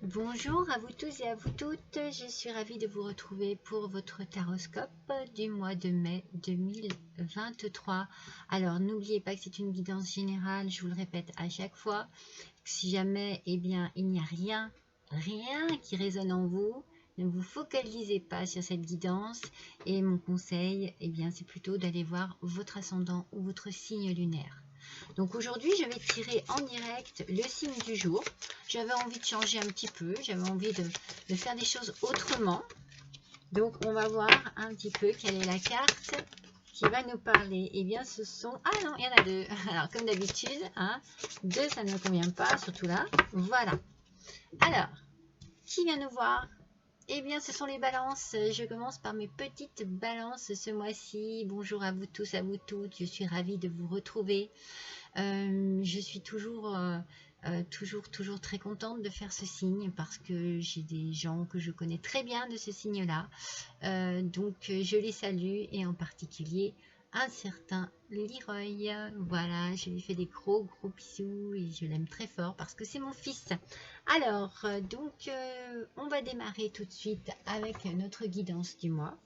Bonjour à vous tous et à vous toutes, je suis ravie de vous retrouver pour votre taroscope du mois de mai 2023. Alors n'oubliez pas que c'est une guidance générale, je vous le répète à chaque fois. Si jamais il n'y a rien qui résonne en vous, ne vous focalisez pas sur cette guidance et mon conseil, c'est plutôt d'aller voir votre ascendant ou votre signe lunaire. Donc aujourd'hui, je vais tirer en direct le signe du jour. J'avais envie de changer un petit peu, j'avais envie de faire des choses autrement. Donc on va voir un petit peu quelle est la carte qui va nous parler. Eh bien ce sont... Ah non, il y en a deux. Alors comme d'habitude, deux ça ne me convient pas, surtout là. Voilà. Alors, qui vient nous voir? Eh bien, ce sont les balances. Je commence par mes petites balances ce mois-ci. Bonjour à vous tous, à vous toutes. Je suis ravie de vous retrouver. Je suis toujours très contente de faire ce signe parce que j'ai des gens que je connais très bien de ce signe-là. Donc, je les salue et en particulier un certain Leroy. Voilà, je lui fais des gros bisous et je l'aime très fort parce que c'est mon fils. Alors, donc, on va démarrer tout de suite avec notre guidance du mois.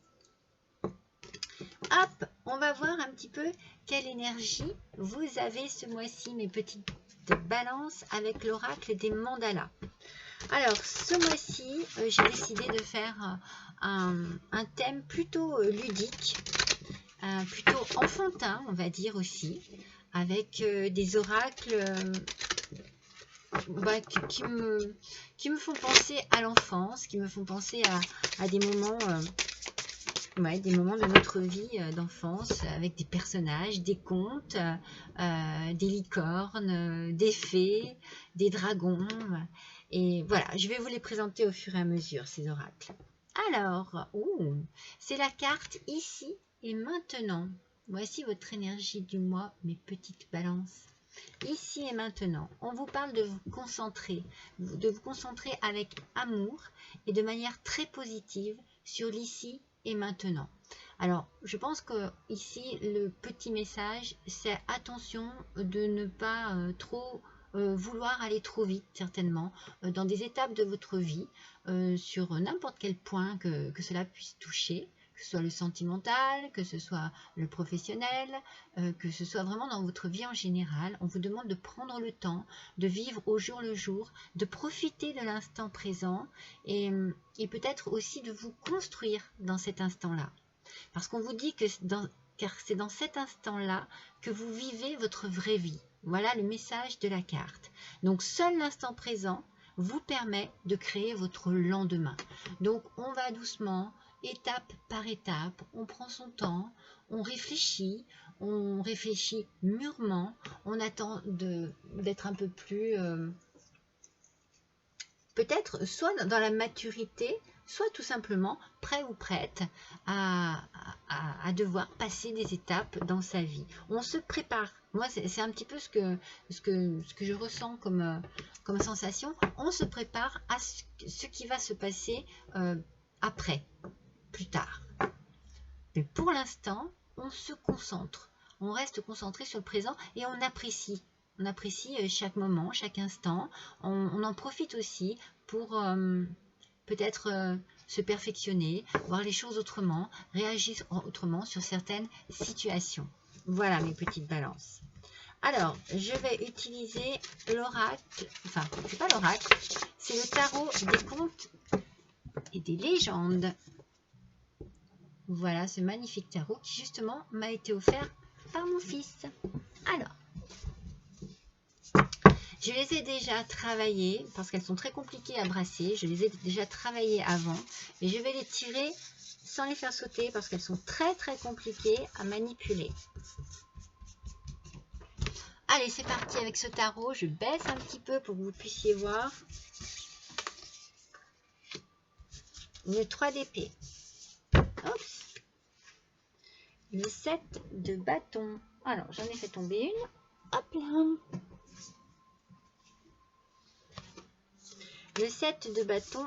Hop, on va voir un petit peu quelle énergie vous avez ce mois-ci, mes petites balances, avec l'oracle des mandalas. Alors, ce mois-ci, j'ai décidé de faire un thème plutôt ludique, plutôt enfantin, on va dire aussi, avec des oracles qui me font penser à l'enfance, qui me font penser à des moments... des moments de notre vie d'enfance avec des personnages, des contes, des licornes, des fées, des dragons. Et voilà, je vais vous les présenter au fur et à mesure, ces oracles. Alors, c'est la carte ici et maintenant. Voici votre énergie du mois, mes petites balances. Ici et maintenant, on vous parle de vous concentrer avec amour et de manière très positive sur l'ici et maintenant. Alors, je pense que ici, le petit message, c'est attention de ne pas trop vouloir aller trop vite, certainement, dans des étapes de votre vie, sur n'importe quel point que cela puisse toucher, que ce soit le sentimental, que ce soit le professionnel, que ce soit vraiment dans votre vie en général. On vous demande de prendre le temps, de vivre au jour le jour, de profiter de l'instant présent et peut-être aussi de vous construire dans cet instant-là. Parce qu'on vous dit que car c'est dans cet instant-là que vous vivez votre vraie vie. Voilà le message de la carte. Donc seul l'instant présent vous permet de créer votre lendemain. Donc on va doucement, étape par étape, on prend son temps, on réfléchit mûrement, on attend d'être un peu plus, peut-être soit dans la maturité, soit tout simplement prêt ou prête à devoir passer des étapes dans sa vie. On se prépare. Moi, c'est un petit peu ce que je ressens comme sensation. On se prépare à ce qui va se passer après, plus tard. Mais pour l'instant, on se concentre. On reste concentré sur le présent et on apprécie. On apprécie chaque moment, chaque instant. On en profite aussi pour peut-être se perfectionner, voir les choses autrement, réagir autrement sur certaines situations. Voilà mes petites balances. Alors, je vais utiliser l'oracle, enfin, c'est pas l'oracle, c'est le tarot des contes et des légendes. Voilà ce magnifique tarot qui justement m'a été offert par mon fils. Alors, je les ai déjà travaillées parce qu'elles sont très compliquées à brasser. Je les ai déjà travaillées avant et je vais les tirer sans les faire sauter parce qu'elles sont très compliquées à manipuler. Allez, c'est parti avec ce tarot. Je baisse un petit peu pour que vous puissiez voir. Le 3 d'épée. Le 7 de bâton. Alors, j'en ai fait tomber une. Hop là. Le 7 de bâton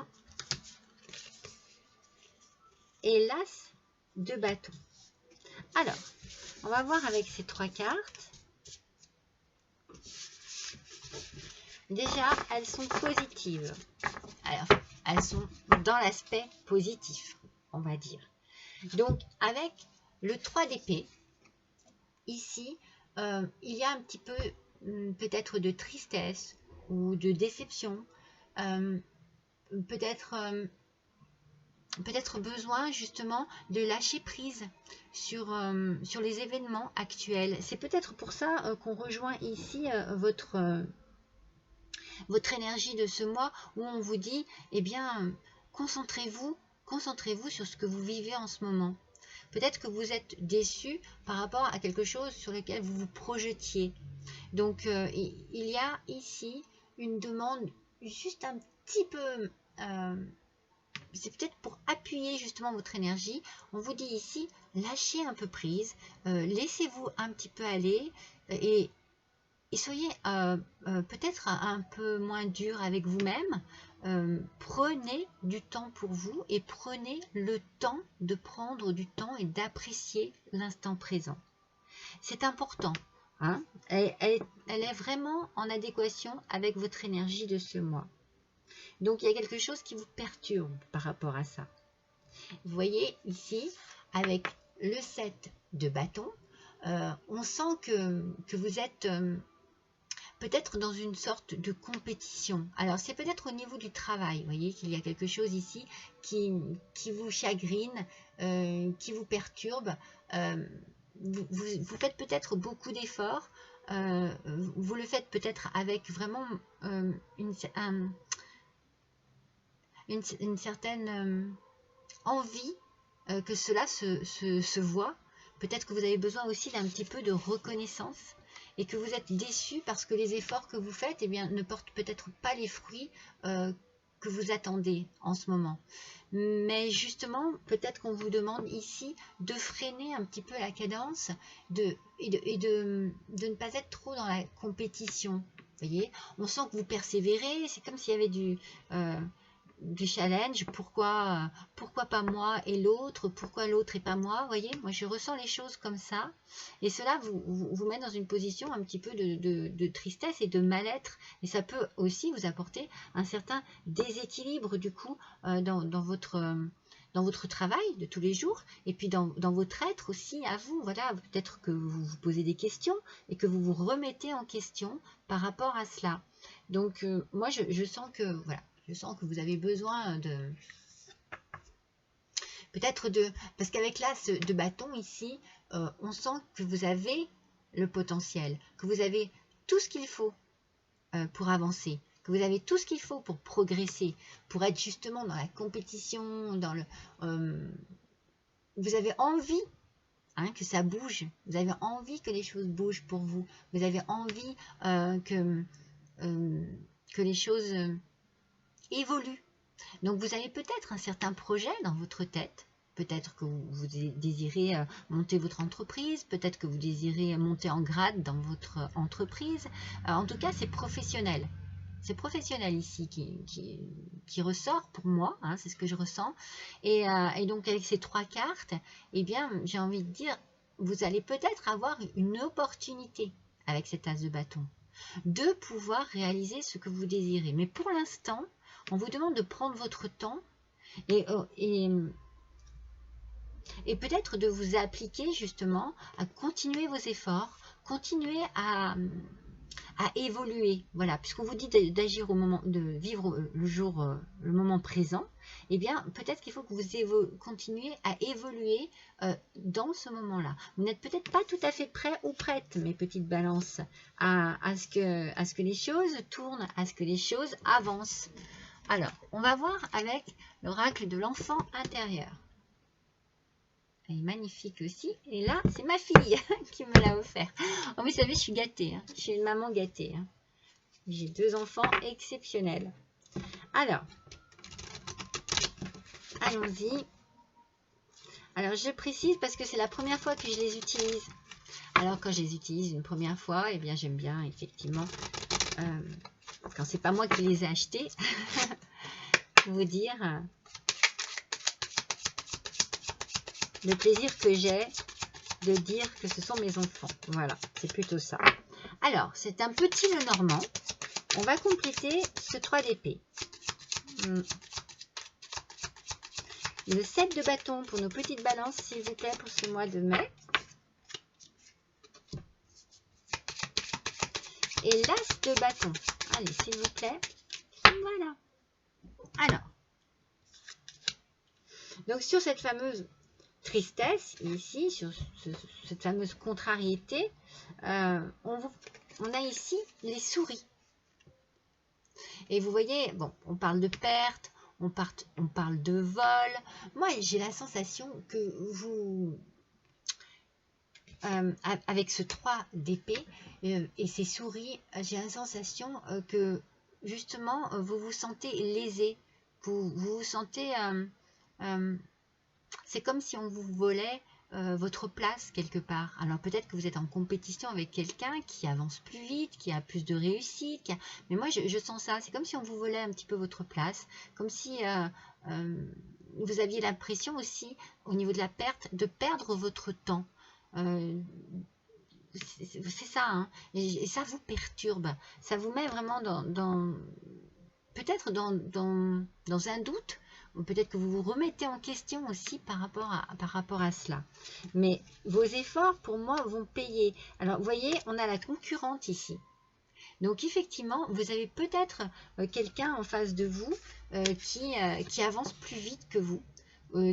et l'as de bâton. Alors, on va voir avec ces trois cartes. Déjà, elles sont positives. Alors, elles sont dans l'aspect positif, on va dire. Donc, avec le 3 d'épée, ici, il y a un petit peu peut-être de tristesse ou de déception, peut-être besoin justement de lâcher prise sur les événements actuels. C'est peut-être pour ça qu'on rejoint ici votre énergie de ce mois où on vous dit, eh bien, concentrez-vous sur ce que vous vivez en ce moment. Peut-être que vous êtes déçu par rapport à quelque chose sur lequel vous vous projetiez. Donc, il y a ici une demande juste un petit peu... c'est peut-être pour appuyer justement votre énergie. On vous dit ici, lâchez un peu prise, laissez-vous un petit peu aller et soyez peut-être un peu moins dur avec vous-même. Prenez du temps pour vous et prenez le temps de prendre du temps et d'apprécier l'instant présent. C'est important. Hein? Elle est vraiment en adéquation avec votre énergie de ce mois. Donc, il y a quelque chose qui vous perturbe par rapport à ça. Vous voyez ici, avec le 7 de bâton, on sent que vous êtes peut-être dans une sorte de compétition. Alors, c'est peut-être au niveau du travail, vous voyez qu'il y a quelque chose ici qui vous chagrine, qui vous perturbe. Vous faites peut-être beaucoup d'efforts, vous le faites peut-être avec vraiment une certaine envie que cela se voit. Peut-être que vous avez besoin aussi d'un petit peu de reconnaissance et que vous êtes déçu parce que les efforts que vous faites eh bien, ne portent peut-être pas les fruits que vous attendez en ce moment. Mais justement, peut-être qu'on vous demande ici de freiner un petit peu la cadence et de ne pas être trop dans la compétition. Vous voyez, on sent que vous persévérez, c'est comme s'il y avait du challenge, pourquoi pas moi et l'autre, pourquoi l'autre et pas moi, vous voyez, moi je ressens les choses comme ça, et cela vous met dans une position un petit peu de tristesse et de mal-être, et ça peut aussi vous apporter un certain déséquilibre du coup dans votre travail de tous les jours, et puis dans votre être aussi à vous, voilà, peut-être que vous vous posez des questions, et que vous vous remettez en question par rapport à cela. Donc moi je sens que, voilà, je sens que vous avez besoin de... Peut-être de... Parce qu'avec l'as de bâton ici, on sent que vous avez le potentiel, que vous avez tout ce qu'il faut pour avancer, que vous avez tout ce qu'il faut pour progresser, pour être justement dans la compétition, dans le... vous avez envie que ça bouge, vous avez envie que les choses bougent pour vous, vous avez envie que les choses... évolue. Donc vous avez peut-être un certain projet dans votre tête, peut-être que vous désirez monter votre entreprise, peut-être que vous désirez monter en grade dans votre entreprise. En tout cas, c'est professionnel. C'est professionnel ici qui ressort pour moi, hein, c'est ce que je ressens. Et donc avec ces 3 cartes, eh bien, j'ai envie de dire, vous allez peut-être avoir une opportunité avec cet as de bâton, de pouvoir réaliser ce que vous désirez. Mais pour l'instant, on vous demande de prendre votre temps et peut-être de vous appliquer justement à continuer vos efforts, continuer à évoluer. Voilà, puisqu'on vous dit d'agir au moment, de vivre le moment présent, eh bien peut-être qu'il faut que vous continuez à évoluer dans ce moment-là. Vous n'êtes peut-être pas tout à fait prêt ou prête, mes petites balances, à ce que les choses tournent, à ce que les choses avancent. Alors, on va voir avec l'oracle de l'enfant intérieur. Elle est magnifique aussi. Et là, c'est ma fille qui me l'a offert. Oh, vous savez, je suis gâtée. Hein. Je suis une maman gâtée. Hein. J'ai 2 enfants exceptionnels. Alors, allons-y. Alors, je précise parce que c'est la première fois que je les utilise. Alors, quand je les utilise une première fois, eh bien, j'aime bien, effectivement... quand c'est pas moi qui les ai achetés, vous dire le plaisir que j'ai de dire que ce sont mes enfants. Voilà, c'est plutôt ça. Alors, c'est un petit Lenormand. On va compléter ce 3 d'épée. Le 7 de bâton pour nos petites balances, s'il vous plaît, pour ce mois de mai. Et l'as de bâton. Allez, s'il vous plaît. Voilà. Alors. Donc, sur cette fameuse tristesse, ici, sur cette fameuse contrariété, on a ici les souris. Et vous voyez, bon, on parle de perte, on parle de vol. Moi, j'ai la sensation que vous, avec ce 3 d'épée et ces souris, j'ai la sensation que, justement, vous vous sentez lésé. Vous vous sentez... c'est comme si on vous volait votre place quelque part. Alors peut-être que vous êtes en compétition avec quelqu'un qui avance plus vite, qui a plus de réussite. Mais moi, je sens ça. C'est comme si on vous volait un petit peu votre place. Comme si vous aviez l'impression aussi, au niveau de la perte, de perdre votre temps. C'est ça. Hein. Et ça vous perturbe. Ça vous met vraiment peut-être dans un doute. Peut-être que vous vous remettez en question aussi par rapport à cela. Mais vos efforts, pour moi, vont payer. Alors, vous voyez, on a la concurrente ici. Donc, effectivement, vous avez peut-être quelqu'un en face de vous qui avance plus vite que vous,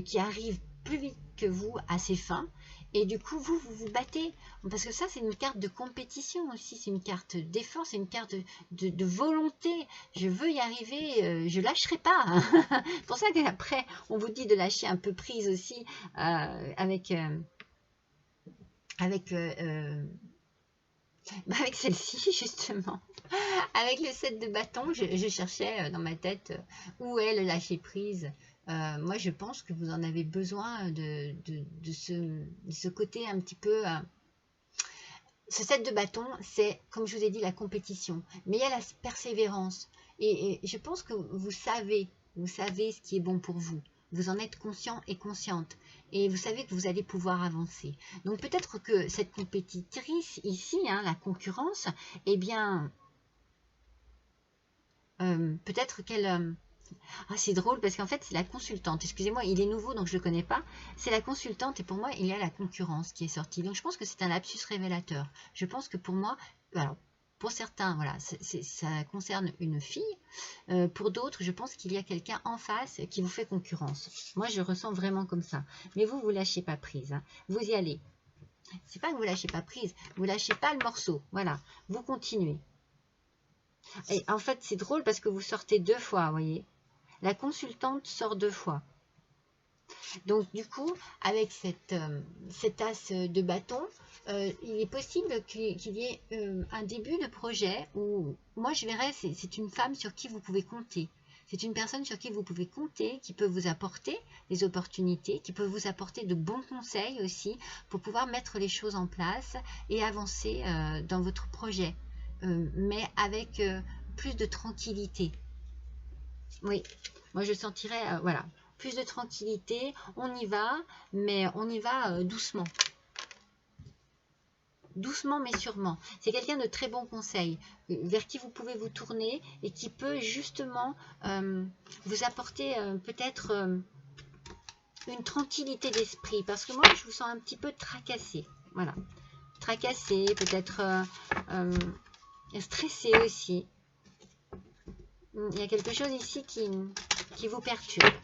qui arrive plus vite que vous à ses fins. Et du coup, vous vous battez. Parce que ça, c'est une carte de compétition aussi. C'est une carte d'effort, c'est une carte de volonté. Je veux y arriver, je ne lâcherai pas. C'est pour ça qu'après, on vous dit de lâcher un peu prise aussi avec celle-ci, justement. Avec le 7 de bâton, je cherchais dans ma tête où est le lâcher prise. Moi, je pense que vous en avez besoin de ce côté un petit peu... ce 7 de bâton, c'est, comme je vous ai dit, la compétition. Mais il y a la persévérance. Et je pense que vous savez ce qui est bon pour vous. Vous en êtes conscient et consciente. Et vous savez que vous allez pouvoir avancer. Donc peut-être que cette compétitrice ici, hein, la concurrence, eh bien, peut-être qu'elle... Ah, c'est drôle parce qu'en fait, c'est la consultante. Excusez-moi, il est nouveau, donc je ne le connais pas. C'est la consultante et pour moi, il y a la concurrence qui est sortie. Donc, je pense que c'est un lapsus révélateur. Je pense que pour moi, alors, pour certains, voilà, ça concerne une fille. Pour d'autres, je pense qu'il y a quelqu'un en face qui vous fait concurrence. Moi, je ressens vraiment comme ça. Mais vous, vous lâchez pas prise. Hein. Vous y allez. C'est pas que vous lâchez pas prise. Vous lâchez pas le morceau. Voilà. Vous continuez. Et en fait, c'est drôle parce que vous sortez 2 fois, vous voyez. La consultante sort 2 fois. Donc, du coup, avec cet as de bâton, il est possible qu'il y ait un début de projet où, moi, je verrais, c'est une femme sur qui vous pouvez compter. C'est une personne sur qui vous pouvez compter, qui peut vous apporter des opportunités, qui peut vous apporter de bons conseils aussi pour pouvoir mettre les choses en place et avancer dans votre projet, mais avec plus de tranquillité. Oui, moi je sentirais, voilà, plus de tranquillité, on y va, mais on y va doucement. Doucement mais sûrement. C'est quelqu'un de très bon conseil, vers qui vous pouvez vous tourner et qui peut justement vous apporter peut-être une tranquillité d'esprit. Parce que moi je vous sens un petit peu tracassé. Voilà. Tracassé, peut-être stressé aussi. Il y a quelque chose ici qui vous perturbe.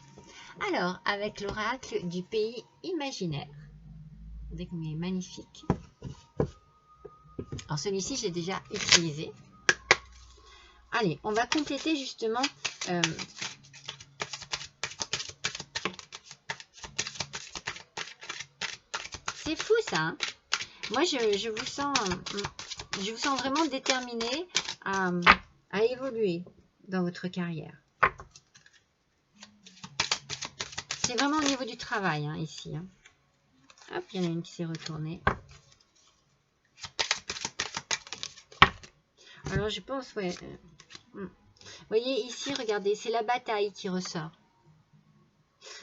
Alors, avec l'oracle du pays imaginaire. Vous voyez comme il est magnifique. Alors, celui-ci, je l'ai déjà utilisé. Allez, on va compléter justement... c'est fou, ça. Hein. Moi, je vous sens vraiment déterminé à évoluer dans votre carrière. C'est vraiment au niveau du travail, hein, ici. Hein. Hop, il y en a une qui s'est retournée. Alors, je pense, ouais. Vous voyez, ici, regardez, c'est la bataille qui ressort.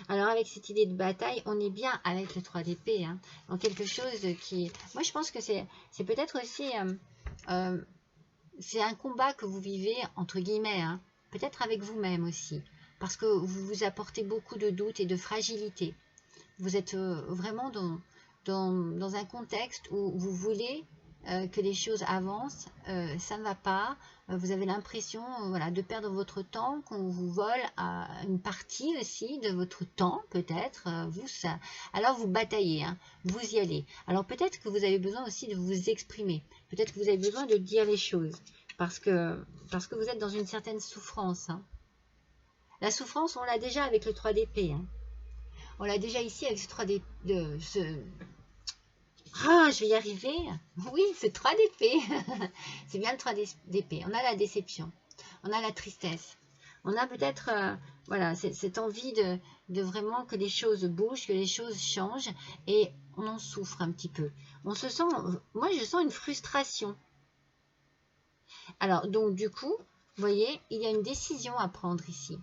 Alors, avec cette idée de bataille, on est bien avec le 3 d'épée. Hein, dans quelque chose qui... Moi, je pense que c'est peut-être aussi... c'est un combat que vous vivez, entre guillemets, hein, peut-être avec vous-même aussi. parce que vous vous apportez beaucoup de doutes et de fragilité. Vous êtes vraiment dans un contexte où vous voulez que les choses avancent, ça ne va pas, vous avez l'impression voilà, de perdre votre temps, qu'on vous vole une partie aussi de votre temps, peut-être, alors vous bataillez, hein, vous y allez. Alors peut-être que vous avez besoin aussi de vous exprimer, peut-être que vous avez besoin de dire les choses, parce que vous êtes dans une certaine souffrance. Hein. La souffrance, on l'a déjà avec le 3 d'épée, hein. On l'a déjà ici avec ce 3 d'épée. Ah, je vais y arriver. Oui, c'est 3 d'épée. C'est bien le 3 d'épée. On a la déception. On a la tristesse. On a peut-être voilà, cette envie de vraiment que les choses bougent, que les choses changent. Et on en souffre un petit peu. On se sent... Moi, je sens une frustration. Alors, donc, du coup, vous voyez, il y a une décision à prendre ici.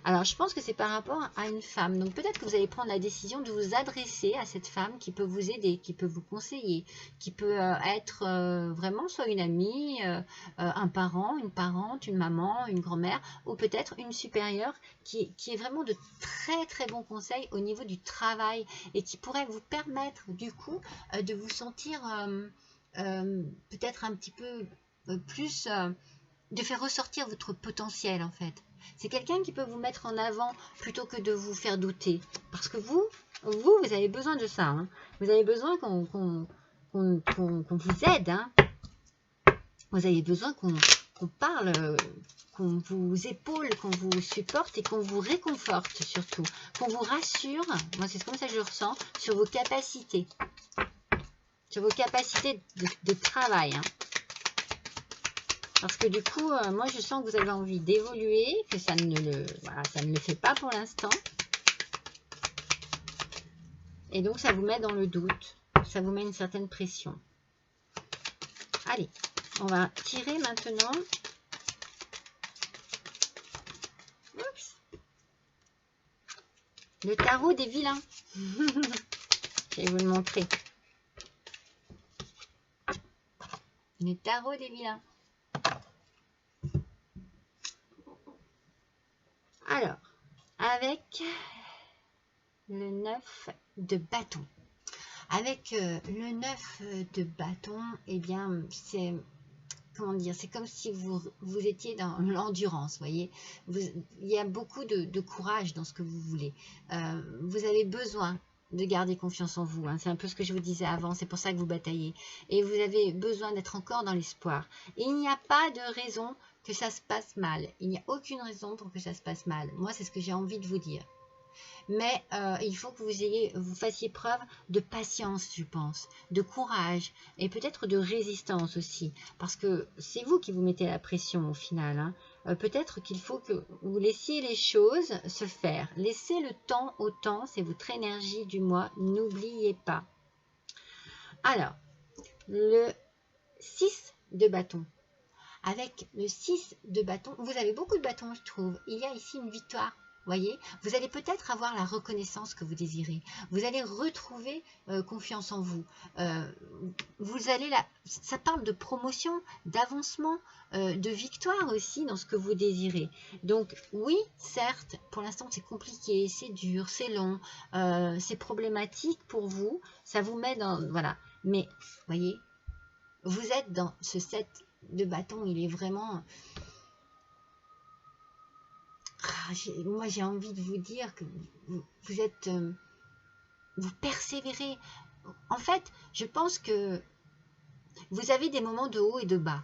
Alors, je pense que c'est par rapport à une femme. Donc, peut-être que vous allez prendre la décision de vous adresser à cette femme qui peut vous aider, qui peut vous conseiller, qui peut être vraiment soit une amie, un parent, une parente, une maman, une grand-mère, ou peut-être une supérieure qui est vraiment de très très bons conseils au niveau du travail et qui pourrait vous permettre du coup de vous sentir peut-être un petit peu plus, de faire ressortir votre potentiel en fait. C'est quelqu'un qui peut vous mettre en avant plutôt que de vous faire douter. Parce que vous avez besoin de ça. Hein. Vous avez besoin qu'on vous aide. Hein. Vous avez besoin qu'on parle, qu'on vous épaule, qu'on vous supporte et qu'on vous réconforte surtout. Qu'on vous rassure, moi c'est comme ça que je le ressens, sur vos capacités. Sur vos capacités de travail. Hein. Parce que du coup, moi je sens que vous avez envie d'évoluer, que ça ne le fait pas pour l'instant. Et donc ça vous met dans le doute, ça vous met une certaine pression. Allez, on va tirer maintenant. Oups. Le tarot des vilains. Je vais vous le montrer. Le tarot des vilains. Alors, avec le 9 de bâton. Avec le 9 de bâton, eh bien, c'est, comment dire, c'est comme si vous étiez dans l'endurance, voyez. Il y a beaucoup de courage dans ce que vous voulez. Vous avez besoin de garder confiance en vous. Hein. C'est un peu ce que je vous disais avant, c'est pour ça que vous bataillez. Et vous avez besoin d'être encore dans l'espoir. Et il n'y a pas de raison que ça se passe mal. Il n'y a aucune raison pour que ça se passe mal. Moi, c'est ce que j'ai envie de vous dire. Mais il faut que vous fassiez preuve de patience, je pense, de courage et peut-être de résistance aussi, parce que c'est vous qui vous mettez la pression au final. Hein. Peut-être qu'il faut que vous laissiez les choses se faire. Laissez le temps au temps, c'est votre énergie du mois, n'oubliez pas. Alors, le 6 de bâton. Avec le 6 de bâton, vous avez beaucoup de bâtons, je trouve. Il y a ici une victoire. Voyez, vous allez peut-être avoir la reconnaissance que vous désirez. Vous allez retrouver confiance en vous. Vous allez ça parle de promotion, d'avancement, de victoire aussi dans ce que vous désirez. Donc oui, certes, pour l'instant c'est compliqué, c'est dur, c'est long, c'est problématique pour vous. Ça vous met dans... Voilà. Mais, voyez, vous êtes dans ce 7 de bâton, il est vraiment... moi, j'ai envie de vous dire que vous êtes... vous persévérez. En fait, je pense que vous avez des moments de haut et de bas.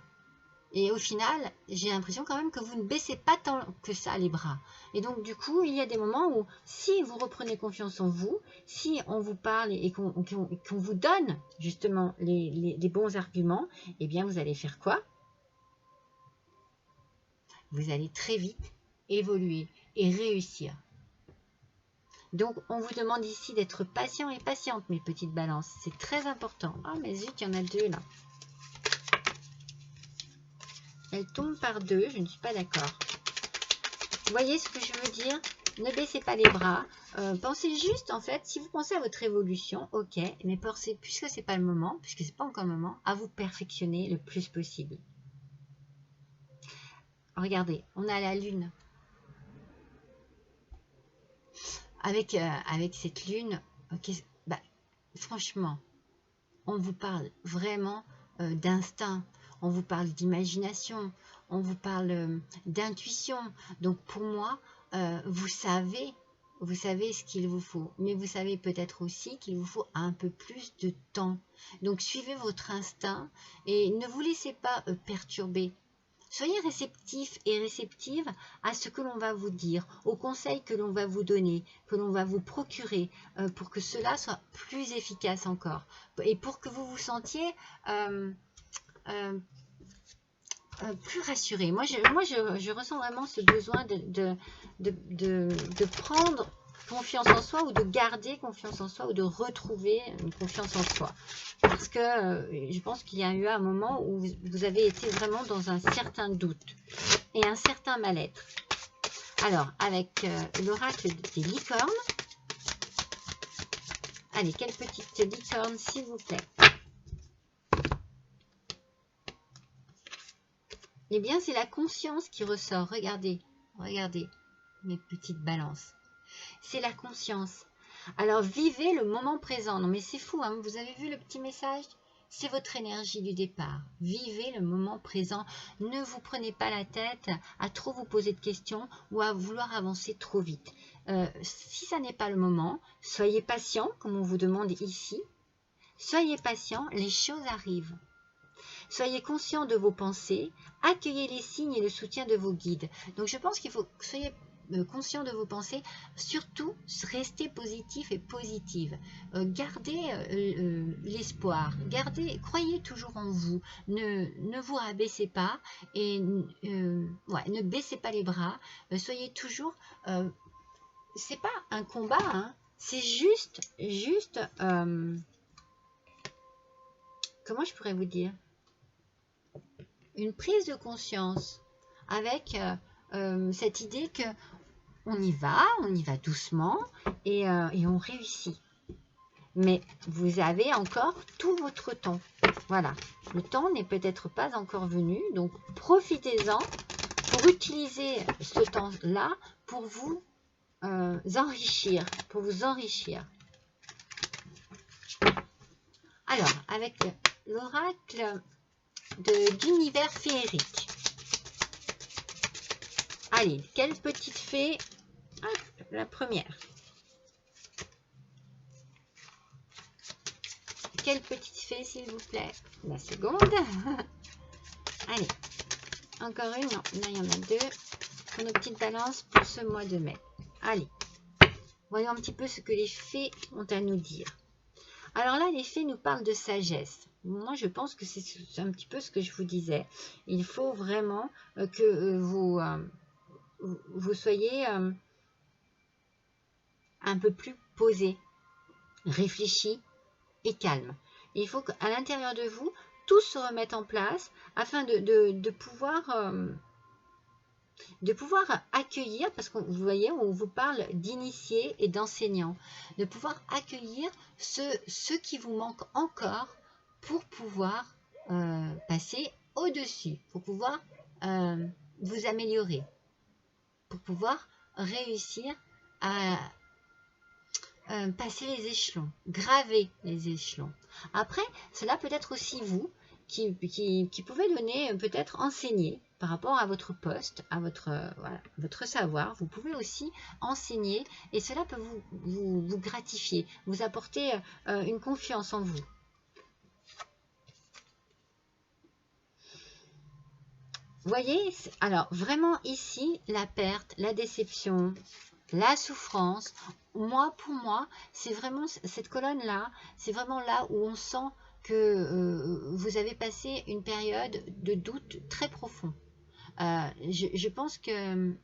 Et au final, j'ai l'impression quand même que vous ne baissez pas tant que ça les bras. Et donc, du coup, il y a des moments où, si vous reprenez confiance en vous, si on vous parle et qu'on vous donne justement les bons arguments, eh bien, vous allez faire quoi? Vous allez très vite évoluer et réussir. Donc, on vous demande ici d'être patient et patiente, mes petites balances. C'est très important. Ah, mais zut, il y en a deux là. Elle tombe par deux, je ne suis pas d'accord. Vous voyez ce que je veux dire? Ne baissez pas les bras. Pensez juste, en fait, si vous pensez à votre évolution, ok, mais pensez, puisque ce n'est pas le moment, puisque ce n'est pas encore le moment, à vous perfectionner le plus possible. Regardez, on a la lune. avec cette lune, bah, franchement, on vous parle vraiment d'instinct, on vous parle d'imagination, on vous parle d'intuition. Donc pour moi, vous savez ce qu'il vous faut, mais vous savez peut-être aussi qu'il vous faut un peu plus de temps. Donc suivez votre instinct et ne vous laissez pas perturber. Soyez réceptifs et réceptives à ce que l'on va vous dire, aux conseils que l'on va vous donner, que l'on va vous procurer, pour que cela soit plus efficace encore. Et pour que vous vous sentiez plus rassuré. Moi, je ressens vraiment ce besoin de prendre confiance en soi ou de garder confiance en soi ou de retrouver une confiance en soi. Parce que je pense qu'il y a eu un moment où vous avez été vraiment dans un certain doute et un certain mal-être. Alors, avec l'oracle des licornes, allez, quelle petite licorne, s'il vous plaît? Eh bien, c'est la conscience qui ressort. Regardez, regardez mes petites balances. C'est la conscience. Alors, vivez le moment présent. Non, mais c'est fou, hein, vous avez vu le petit message? C'est votre énergie du départ. Vivez le moment présent. Ne vous prenez pas la tête à trop vous poser de questions ou à vouloir avancer trop vite. Si ça n'est pas le moment, soyez patient, comme on vous demande ici. Soyez patient, les choses arrivent. Soyez conscient de vos pensées, accueillez les signes et le soutien de vos guides. Donc je pense qu'il faut que soyez conscient de vos pensées, surtout restez positif et positive. Gardez l'espoir, croyez toujours en vous, ne vous rabaissez pas et ne baissez pas les bras, soyez toujours, c'est pas un combat, hein, c'est juste comment je pourrais vous dire, une prise de conscience avec cette idée que on y va doucement et on réussit. Mais vous avez encore tout votre temps. Voilà, le temps n'est peut-être pas encore venu, donc profitez-en pour utiliser ce temps-là pour vous enrichir, Alors, avec l'oracle d'univers féerique. Allez, quelle petite fée? Hop, la première. Quelle petite fée, s'il vous plaît? La seconde. Allez, encore une. Non, là, il y en a deux. Pour nos petites balances pour ce mois de mai. Allez, voyons un petit peu ce que les fées ont à nous dire. Alors là, les fées nous parlent de sagesse. Moi, je pense que c'est un petit peu ce que je vous disais. Il faut vraiment que vous soyez un peu plus posé, réfléchi et calme. Et il faut qu'à l'intérieur de vous, tout se remette en place afin de pouvoir accueillir, parce que vous voyez, on vous parle d'initiés et d'enseignants, de pouvoir accueillir ce qui vous manque encore pour pouvoir passer au-dessus, pour pouvoir vous améliorer, pour pouvoir réussir à passer les échelons, graver les échelons. Après, cela peut être aussi vous qui pouvez donner, peut-être enseigner par rapport à votre poste, à votre savoir. Vous pouvez aussi enseigner et cela peut vous gratifier, vous apporter une confiance en vous. Vous voyez, alors vraiment ici, la perte, la déception, la souffrance, pour moi, c'est vraiment cette colonne-là, c'est vraiment là où on sent que vous avez passé une période de doute très profond. Je pense que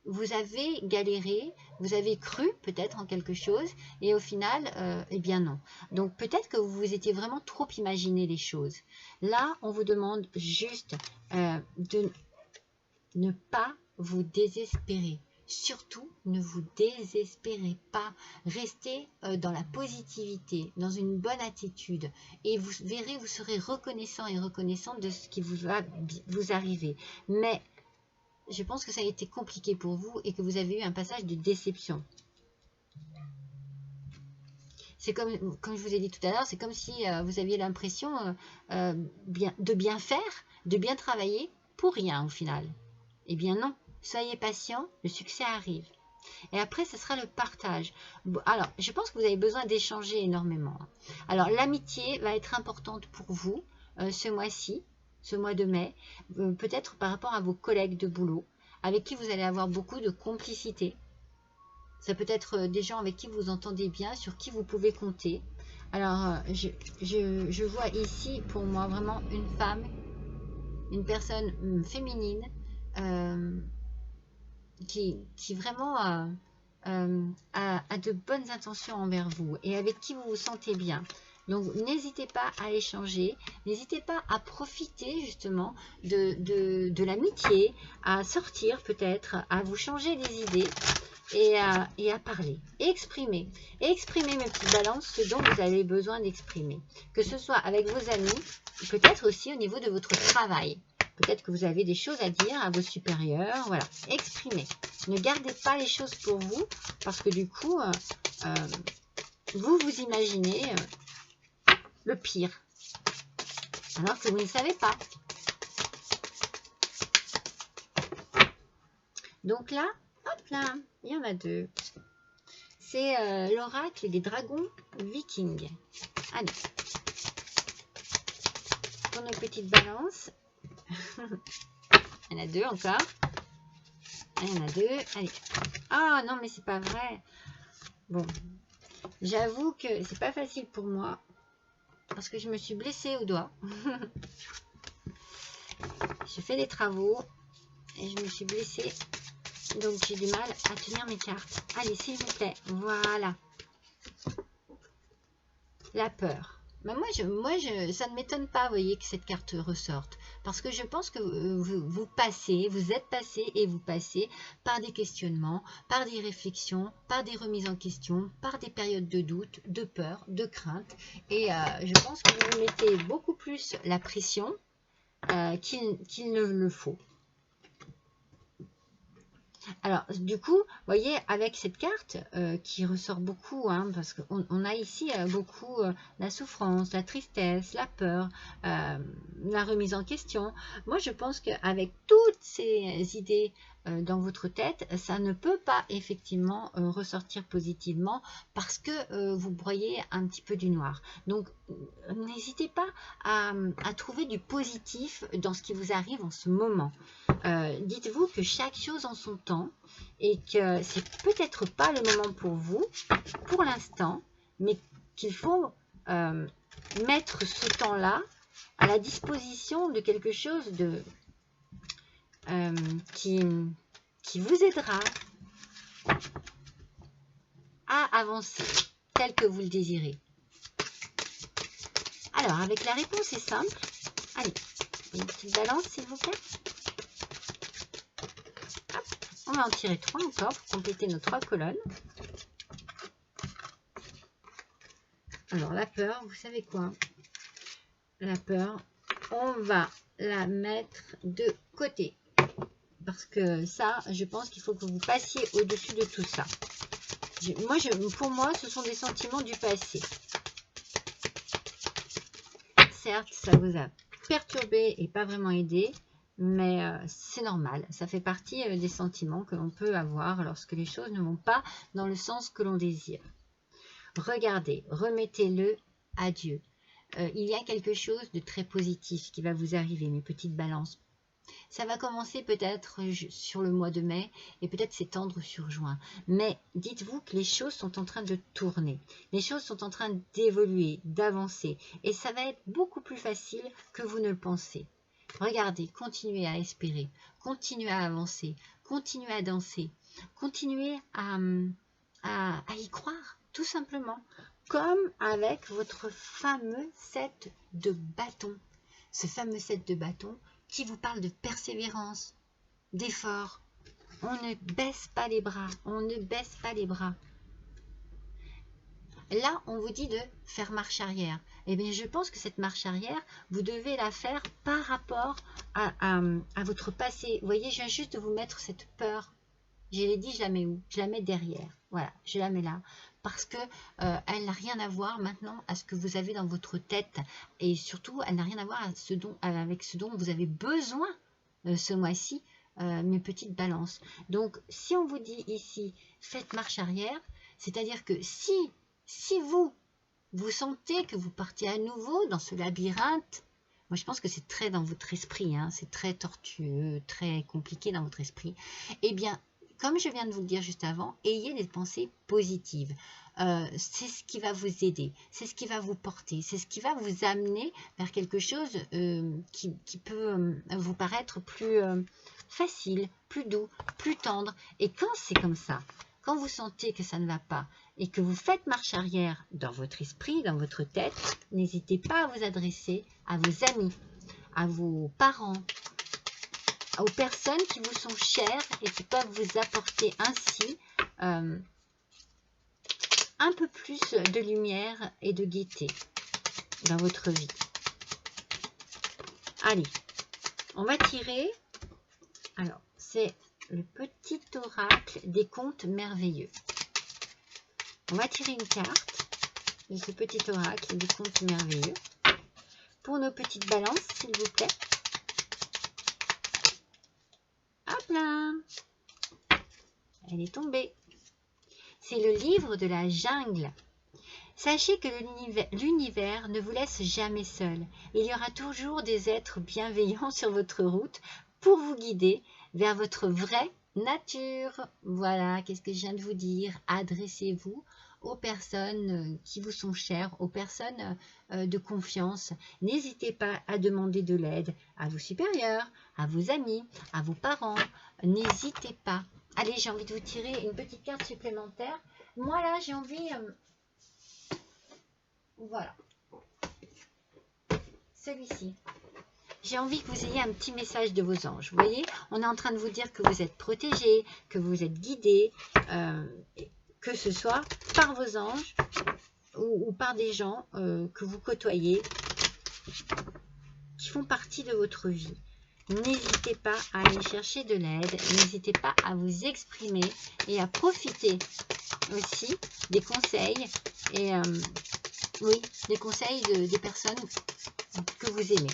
vous avez galéré, vous avez cru peut-être en quelque chose et au final, eh bien non. Donc peut-être que vous vous étiez vraiment trop imaginé les choses. Là, on vous demande juste de ne pas vous désespérer. Surtout, ne vous désespérez pas. Restez dans la positivité, dans une bonne attitude. Et vous verrez, vous serez reconnaissant et reconnaissante de ce qui va vous arriver. Mais je pense que ça a été compliqué pour vous et que vous avez eu un passage de déception. C'est comme je vous ai dit tout à l'heure, c'est comme si vous aviez l'impression de bien faire, de bien travailler pour rien au final. Eh bien non, soyez patient, le succès arrive. Et après, ce sera le partage. Bon, alors, je pense que vous avez besoin d'échanger énormément. Alors, l'amitié va être importante pour vous ce mois-ci, ce mois de mai, peut-être par rapport à vos collègues de boulot, avec qui vous allez avoir beaucoup de complicité. Ça peut être des gens avec qui vous entendez bien, sur qui vous pouvez compter. Alors, je vois ici, pour moi, vraiment une femme, une personne féminine, qui vraiment a de bonnes intentions envers vous et avec qui vous vous sentez bien. Donc, n'hésitez pas à échanger, n'hésitez pas à profiter justement de l'amitié, à sortir peut-être, à vous changer les idées et à parler, exprimer mes petites balances, ce dont vous avez besoin d'exprimer. Que ce soit avec vos amis, peut-être aussi au niveau de votre travail. Peut-être que vous avez des choses à dire à vos supérieurs. Voilà, exprimez. Ne gardez pas les choses pour vous parce que du coup, vous imaginez le pire. Alors que vous ne savez pas. Donc là, hop là, il y en a deux. C'est l'oracle des dragons vikings. Allez. Pour nos petites balances. Il y en a deux encore. Il y en a deux. Allez. Oh non, mais c'est pas vrai. Bon. J'avoue que c'est pas facile pour moi. Parce que je me suis blessée au doigt. J'ai fait des travaux. Et je me suis blessée. Donc j'ai du mal à tenir mes cartes. Allez, s'il vous plaît. Voilà. La peur. Mais ça ne m'étonne pas, vous voyez, que cette carte ressorte. Parce que je pense que vous êtes passé et vous passez par des questionnements, par des réflexions, par des remises en question, par des périodes de doute, de peur, de crainte. Et je pense que vous vous mettez beaucoup plus la pression qu'il ne le faut. Alors, du coup, vous voyez, avec cette carte qui ressort beaucoup, hein, parce qu'on a ici beaucoup la souffrance, la tristesse, la peur, la remise en question. Moi, je pense qu'avec toutes ces idées dans votre tête, ça ne peut pas effectivement ressortir positivement parce que vous broyez un petit peu du noir. Donc, n'hésitez pas à trouver du positif dans ce qui vous arrive en ce moment. Dites-vous que chaque chose en son temps et que c'est peut-être pas le moment pour vous pour l'instant, mais qu'il faut mettre ce temps-là à la disposition de quelque chose qui vous aidera à avancer tel que vous le désirez. Alors, avec la réponse, c'est simple. Allez, une petite balance, s'il vous plaît. On va en tirer 3 encore pour compléter nos 3 colonnes. Alors, la peur, vous savez quoi? La peur, on va la mettre de côté. Parce que ça, je pense qu'il faut que vous passiez au-dessus de tout ça. Pour moi, ce sont des sentiments du passé. Certes, ça vous a perturbé et pas vraiment aidé. Mais c'est normal, ça fait partie des sentiments que l'on peut avoir lorsque les choses ne vont pas dans le sens que l'on désire. Regardez, remettez-le à Dieu. Il y a quelque chose de très positif qui va vous arriver, mes petites balances. Ça va commencer peut-être sur le mois de mai et peut-être s'étendre sur juin. Mais dites-vous que les choses sont en train de tourner. Les choses sont en train d'évoluer, d'avancer. Et ça va être beaucoup plus facile que vous ne le pensez. Regardez, continuez à espérer, continuez à avancer, continuez à danser, continuez à y croire, tout simplement. Comme avec votre fameux set de bâtons. Ce fameux set de bâtons qui vous parle de persévérance, d'effort. On ne baisse pas les bras, on ne baisse pas les bras. Là, on vous dit de faire marche arrière. Eh bien, je pense que cette marche arrière, vous devez la faire par rapport à votre passé. Vous voyez, je viens juste de vous mettre cette peur. Je l'ai dit, je la mets où? Je la mets derrière. Voilà, je la mets là. Parce que elle n'a rien à voir maintenant à ce que vous avez dans votre tête. Et surtout, elle n'a rien à voir avec ce dont vous avez besoin ce mois-ci, mes petites balances. Donc, si on vous dit ici, faites marche arrière, c'est-à-dire que si vous sentez que vous partez à nouveau dans ce labyrinthe, moi je pense que c'est très dans votre esprit, hein, c'est très tortueux, très compliqué dans votre esprit, eh bien, comme je viens de vous le dire juste avant, ayez des pensées positives. C'est ce qui va vous aider, c'est ce qui va vous porter, c'est ce qui va vous amener vers quelque chose qui peut vous paraître plus facile, plus doux, plus tendre. Et quand c'est comme ça, quand vous sentez que ça ne va pas et que vous faites marche arrière dans votre esprit, dans votre tête, n'hésitez pas à vous adresser à vos amis, à vos parents, aux personnes qui vous sont chères et qui peuvent vous apporter ainsi un peu plus de lumière et de gaieté dans votre vie. Allez, on va tirer. Alors, c'est le petit oracle des contes merveilleux. On va tirer une carte de ce petit oracle des contes merveilleux pour nos petites balances, s'il vous plaît. Hop là! Elle est tombée. C'est le livre de la jungle. Sachez que l'univers ne vous laisse jamais seul. Il y aura toujours des êtres bienveillants sur votre route pour vous guider vers votre vraie nature. Voilà, qu'est-ce que je viens de vous dire? Adressez-vous aux personnes qui vous sont chères, aux personnes de confiance. N'hésitez pas à demander de l'aide à vos supérieurs, à vos amis, à vos parents. N'hésitez pas. Allez, j'ai envie de vous tirer une petite carte supplémentaire. Moi, là, j'ai envie... voilà. Celui-ci. J'ai envie que vous ayez un petit message de vos anges. Vous voyez, on est en train de vous dire que vous êtes protégés, que vous êtes guidés, que ce soit par vos anges ou par des gens que vous côtoyez, qui font partie de votre vie. N'hésitez pas à aller chercher de l'aide, n'hésitez pas à vous exprimer et à profiter aussi des conseils et oui, des conseils des personnes que vous aimez.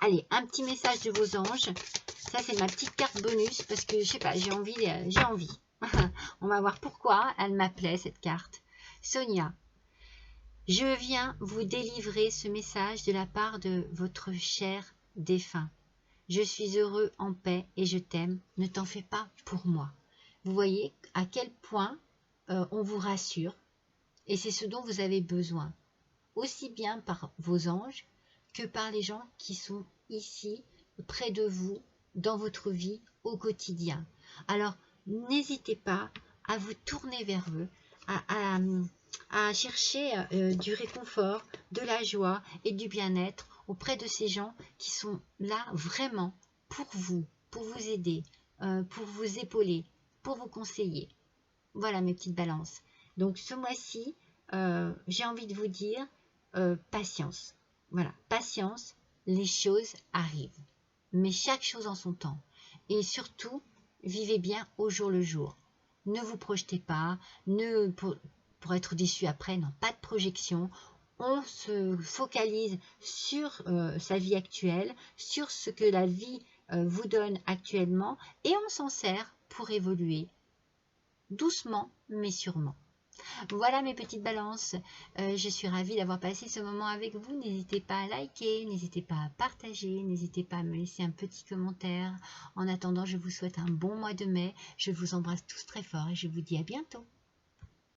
Allez, un petit message de vos anges. Ça, c'est ma petite carte bonus parce que, je sais pas, j'ai envie. On va voir pourquoi elle m'appelait, cette carte. Sonia, je viens vous délivrer ce message de la part de votre cher défunt. Je suis heureux en paix et je t'aime. Ne t'en fais pas pour moi. Vous voyez à quel point on vous rassure et c'est ce dont vous avez besoin. Aussi bien par vos anges que par les gens qui sont ici, près de vous, dans votre vie, au quotidien. Alors, n'hésitez pas à vous tourner vers eux, à chercher du réconfort, de la joie et du bien-être auprès de ces gens qui sont là vraiment pour vous aider, pour vous épauler, pour vous conseiller. Voilà mes petites balances. Donc ce mois-ci, j'ai envie de vous dire patience. Voilà, patience, les choses arrivent. Mais chaque chose en son temps. Et surtout, vivez bien au jour le jour. Ne vous projetez pas, pour être déçu après, non, pas de projection. On se focalise sur sa vie actuelle, sur ce que la vie vous donne actuellement et on s'en sert pour évoluer doucement mais sûrement. Voilà mes petites balances, je suis ravie d'avoir passé ce moment avec vous. N'hésitez pas à liker, n'hésitez pas à partager, n'hésitez pas à me laisser un petit commentaire. En attendant, je vous souhaite un bon mois de mai. Je vous embrasse tous très fort et je vous dis à bientôt.